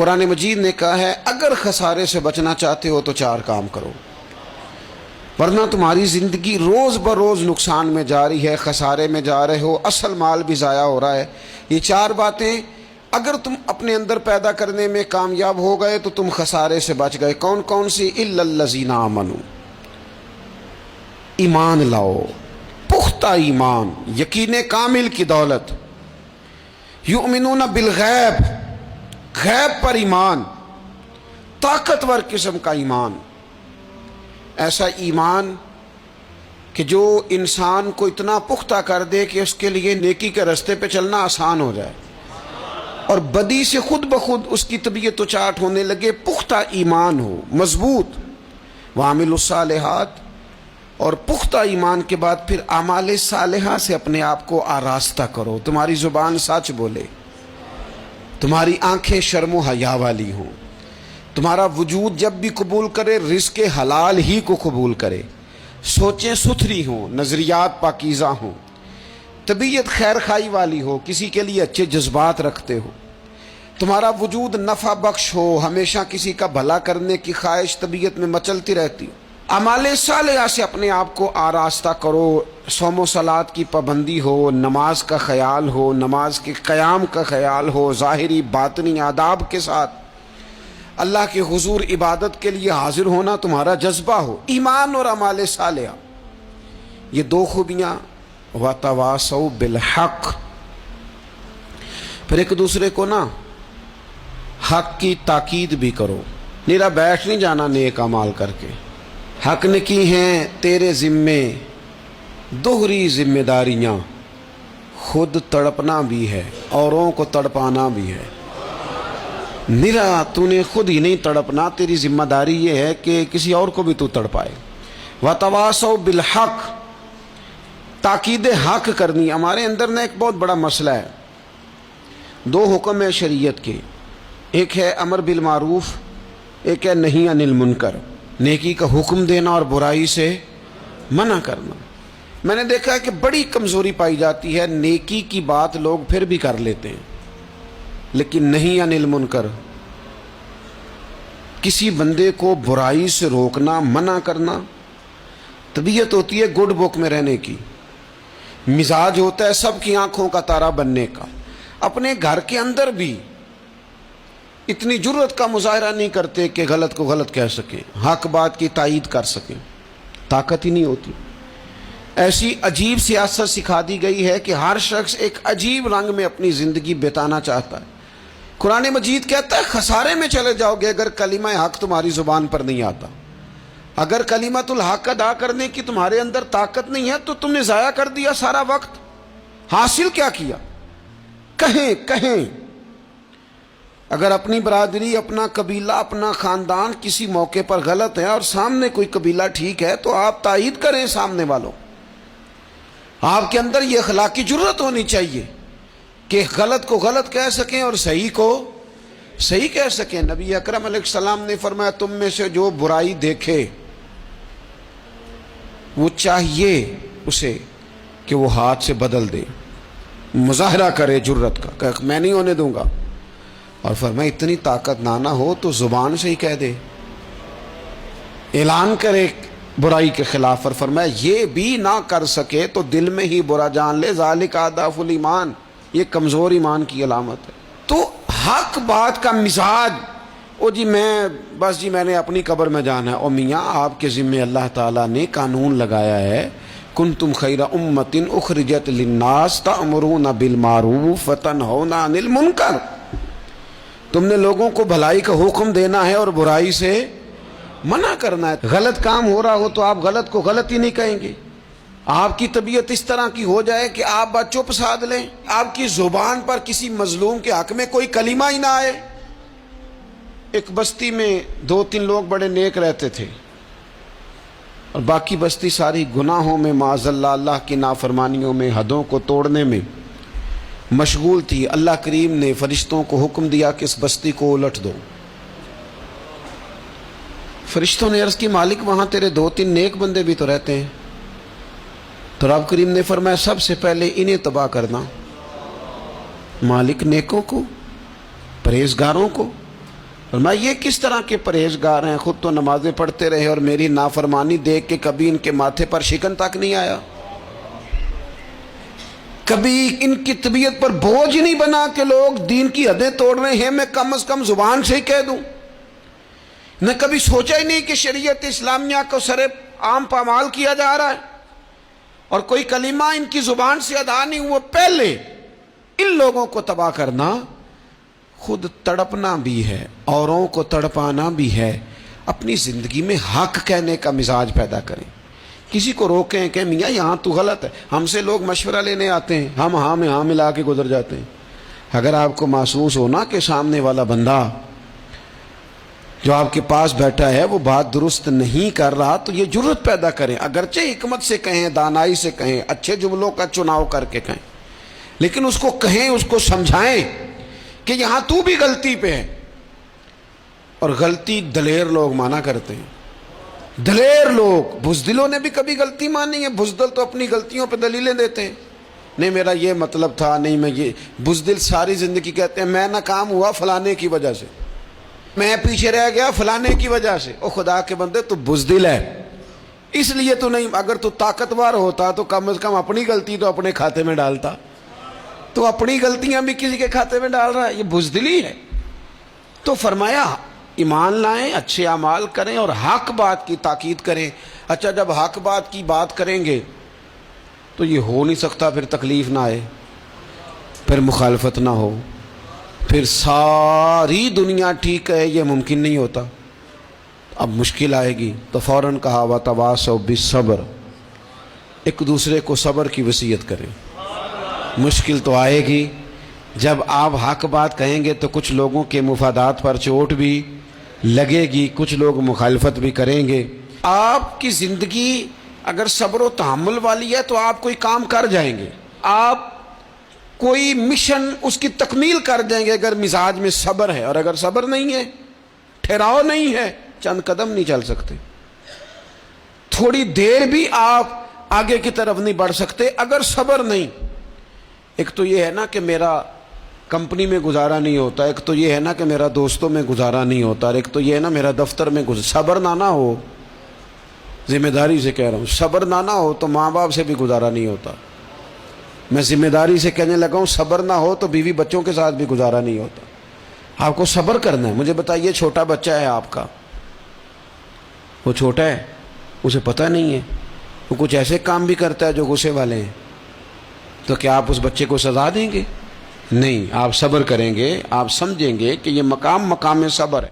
قرآن مجید نے کہا ہے اگر خسارے سے بچنا چاہتے ہو تو 4 کام کرو، ورنہ تمہاری زندگی روز بروز نقصان میں جا رہی ہے، خسارے میں جا رہے ہو، اصل مال بھی ضائع ہو رہا ہے۔ یہ 4 باتیں اگر تم اپنے اندر پیدا کرنے میں کامیاب ہو گئے تو تم خسارے سے بچ گئے۔ کون کون سی؟ الا الذین آمنوا، ایمان لاؤ، پختہ ایمان، یقین کامل کی دولت، یؤمنون بالغیب، غیب پر ایمان، طاقتور قسم کا ایمان، ایسا ایمان کہ جو انسان کو اتنا پختہ کر دے کہ اس کے لیے نیکی کے راستے پہ چلنا آسان ہو جائے اور بدی سے خود بخود اس کی طبیعت چاٹ ہونے لگے۔ پختہ ایمان ہو، مضبوط، وعاملوا الصالحات، اور پختہ ایمان کے بعد پھر اعمال صالحہ سے اپنے آپ کو آراستہ کرو۔ تمہاری زبان سچ بولے، تمہاری آنکھیں شرم و حیا والی ہوں، تمہارا وجود جب بھی قبول کرے رزق حلال ہی کو قبول کرے، سوچیں ستھری ہوں، نظریات پاکیزہ ہوں، طبیعت خیر خائی والی ہو، کسی کے لیے اچھے جذبات رکھتے ہو، تمہارا وجود نفع بخش ہو، ہمیشہ کسی کا بھلا کرنے کی خواہش طبیعت میں مچلتی رہتی ہو۔ اعمال صالحہ سے اپنے آپ کو آراستہ کرو، صوم و صلات کی پابندی ہو، نماز کا خیال ہو، نماز کے قیام کا خیال ہو، ظاہری باطنی آداب کے ساتھ اللہ کے حضور عبادت کے لیے حاضر ہونا تمہارا جذبہ ہو۔ ایمان اور اعمال صالحہ، یہ 2 خوبیاں، وَتَوَاصَوْا بِالْحَقِّ، پھر ایک دوسرے کو نا حق کی تاکید بھی کرو، نیرا بیٹھ نہیں جانا نیک اعمال کر کے۔ حق نے کی ہیں تیرے ذمے دوہری ذمہ داریاں، خود تڑپنا بھی ہے، اوروں کو تڑپانا بھی ہے۔ نیرا تو نے خود ہی نہیں تڑپنا، تیری ذمہ داری یہ ہے کہ کسی اور کو بھی تو تڑپائے۔ وَتَوَاصَوْا بِالْحَقِّ، تاکید حق کرنی۔ ہمارے اندر نا ایک بہت بڑا مسئلہ ہے، 2 حکم ہے شریعت کے، ایک ہے امر بالمعروف، ایک ہے نہی عن المنکر، نیکی کا حکم دینا اور برائی سے منع کرنا۔ میں نے دیکھا ہے کہ بڑی کمزوری پائی جاتی ہے، نیکی کی بات لوگ پھر بھی کر لیتے ہیں لیکن نہی عن المنکر، کسی بندے کو برائی سے روکنا، منع کرنا، طبیعت ہوتی ہے گڈ بک میں رہنے کی، مزاج ہوتا ہے سب کی آنکھوں کا تارا بننے کا، اپنے گھر کے اندر بھی اتنی جرت کا مظاہرہ نہیں کرتے کہ غلط کو غلط کہہ سکیں، حق بات کی تائید کر سکیں، طاقت ہی نہیں ہوتی۔ ایسی عجیب سیاست سکھا دی گئی ہے کہ ہر شخص ایک عجیب رنگ میں اپنی زندگی بتانا چاہتا ہے۔ قرآن مجید کہتا ہے خسارے میں چلے جاؤ گے اگر کلمہ حق تمہاری زبان پر نہیں آتا، اگر کلمۃ الحق ادا کرنے کی تمہارے اندر طاقت نہیں ہے تو تم نے ضائع کر دیا سارا وقت، حاصل کیا کیا؟ کہیں اگر اپنی برادری، اپنا قبیلہ، اپنا خاندان کسی موقع پر غلط ہے اور سامنے کوئی قبیلہ ٹھیک ہے تو آپ تائید کریں سامنے والوں، آپ کے اندر یہ اخلاقی جرت ہونی چاہیے کہ غلط کو غلط کہہ سکیں اور صحیح کو صحیح کہہ سکیں۔ نبی اکرم علیہ السلام نے فرمایا تم میں سے جو برائی دیکھے وہ چاہیے اسے کہ وہ ہاتھ سے بدل دے، مظاہرہ کرے جرت کا کہ میں نہیں ہونے دوں گا، اور فرمایا اتنی طاقت نہ ہو تو زبان سے ہی کہہ دے، اعلان کرے برائی کے خلاف، اور فرمایا یہ بھی نہ کر سکے تو دل میں ہی برا جان لے، ذالک اضعف الایمان، یہ کمزور ایمان کی علامت ہے۔ تو حق بات کا مزاج، او جی میں نے اپنی قبر میں جانا ہے، او میاں آپ کے ذمہ اللہ تعالیٰ نے قانون لگایا ہے، کنتم خیر امۃ اخرجت للناس تأمرون بالمعروف وتنہون عن المنکر، تم نے لوگوں کو بھلائی کا حکم دینا ہے اور برائی سے منع کرنا ہے۔ غلط کام ہو رہا ہو تو آپ غلط کو غلط ہی نہیں کہیں گے، آپ کی طبیعت اس طرح کی ہو جائے کہ آپ بات چپ سادھ لیں، آپ کی زبان پر کسی مظلوم کے حق میں کوئی کلمہ ہی نہ آئے۔ ایک بستی میں 2-3 لوگ بڑے نیک رہتے تھے اور باقی بستی ساری گناہوں میں، معاذ اللہ، اللہ کی نافرمانیوں میں، حدوں کو توڑنے میں مشغول تھی۔ اللہ کریم نے فرشتوں کو حکم دیا کہ اس بستی کو الٹ دو۔ فرشتوں نے عرض کی مالک وہاں تیرے 2-3 نیک بندے بھی تو رہتے ہیں، تو رب کریم نے فرمایا سب سے پہلے انہیں تباہ کرنا، مالک نیکوں کو، پرہیزگاروں کو، میں یہ کس طرح کے پرہیزگار ہیں، خود تو نمازیں پڑھتے رہے اور میری نافرمانی دیکھ کے کبھی ان کے ماتھے پر شکن تک نہیں آیا، کبھی ان کی طبیعت پر بوجھ نہیں بنا کہ لوگ دین کی حدیں توڑ رہے ہیں میں کم از کم زبان سے ہی کہہ دوں، نہ کبھی سوچا ہی نہیں کہ شریعت اسلامیہ کو سر عام پامال کیا جا رہا ہے اور کوئی کلمہ ان کی زبان سے ادا نہیں ہوا۔ پہلے ان لوگوں کو تباہ کرنا خود تڑپنا بھی ہے، اوروں کو تڑپانا بھی ہے۔ اپنی زندگی میں حق کہنے کا مزاج پیدا کریں، کسی کو روکیں کہ میاں یہاں تو غلط ہے۔ ہم سے لوگ مشورہ لینے آتے ہیں، ہم ہاں میں ہاں ملا کے گزر جاتے ہیں۔ اگر آپ کو محسوس ہونا کہ سامنے والا بندہ جو آپ کے پاس بیٹھا ہے وہ بات درست نہیں کر رہا تو یہ جرت پیدا کریں، اگرچہ حکمت سے کہیں، دانائی سے کہیں، اچھے جملوں کا چناؤ کر کے کہیں، لیکن اس کو کہیں، اس کو سمجھائیں کہ یہاں تو بھی غلطی پہ ہے۔ اور غلطی دلیر لوگ مانا کرتے ہیں، دلیر لوگ، بزدلوں نے بھی کبھی غلطی مانی ہے؟ بزدل تو اپنی غلطیوں پہ دلیلیں دیتے ہیں، نہیں میرا یہ مطلب تھا، نہیں میں یہ۔ بزدل ساری زندگی کہتے ہیں میں ناکام ہوا فلانے کی وجہ سے، میں پیچھے رہ گیا فلانے کی وجہ سے۔ او خدا کے بندے تو بزدل ہے، اس لیے تو نہیں، اگر تو طاقتور ہوتا تو کم از کم اپنی غلطی تو اپنے کھاتے میں ڈالتا، تو اپنی غلطیاں بھی کسی کے کھاتے میں ڈال رہا ہے، یہ بزدلی ہے۔ تو فرمایا ایمان لائیں، اچھے اعمال کریں اور حق بات کی تاکید کریں۔ اچھا جب حق بات کی بات کریں گے تو یہ ہو نہیں سکتا پھر تکلیف نہ آئے، پھر مخالفت نہ ہو، پھر ساری دنیا ٹھیک ہے، یہ ممکن نہیں ہوتا۔ اب مشکل آئے گی تو فوراً کہا وَتَوَاصَوْا بِالصَّبْرِ، ایک دوسرے کو صبر کی وصیت کریں۔ مشکل تو آئے گی، جب آپ حق بات کہیں گے تو کچھ لوگوں کے مفادات پر چوٹ بھی لگے گی، کچھ لوگ مخالفت بھی کریں گے۔ آپ کی زندگی اگر صبر و تحمل والی ہے تو آپ کوئی کام کر جائیں گے، آپ کوئی مشن اس کی تکمیل کر دیں گے اگر مزاج میں صبر ہے، اور اگر صبر نہیں ہے، ٹھہراؤ نہیں ہے، چند قدم نہیں چل سکتے، تھوڑی دیر بھی آپ آگے کی طرف نہیں بڑھ سکتے اگر صبر نہیں۔ ایک تو یہ ہے نا کہ میرا کمپنی میں گزارا نہیں ہوتا، ایک تو یہ ہے نا کہ میرا دوستوں میں گزارا نہیں ہوتا، اور ایک تو یہ ہے نا میرا دفتر میں صبر نہ ہو، ذمہ داری سے کہہ رہا ہوں، صبر نہ ہو تو ماں باپ سے بھی گزارا نہیں ہوتا۔ میں ذمہ داری سے کہنے لگا ہوں صبر نہ ہو تو بیوی بچوں کے ساتھ بھی گزارا نہیں ہوتا۔ آپ کو صبر کرنا ہے۔ مجھے بتائیے چھوٹا بچہ ہے آپ کا، وہ چھوٹا ہے، اسے پتہ نہیں ہے، وہ کچھ ایسے کام بھی کرتا ہے جو غصے والے ہیں، تو کیا آپ اس بچے کو سزا دیں گے؟ نہیں، آپ صبر کریں گے، آپ سمجھیں گے کہ یہ مقام صبر ہے۔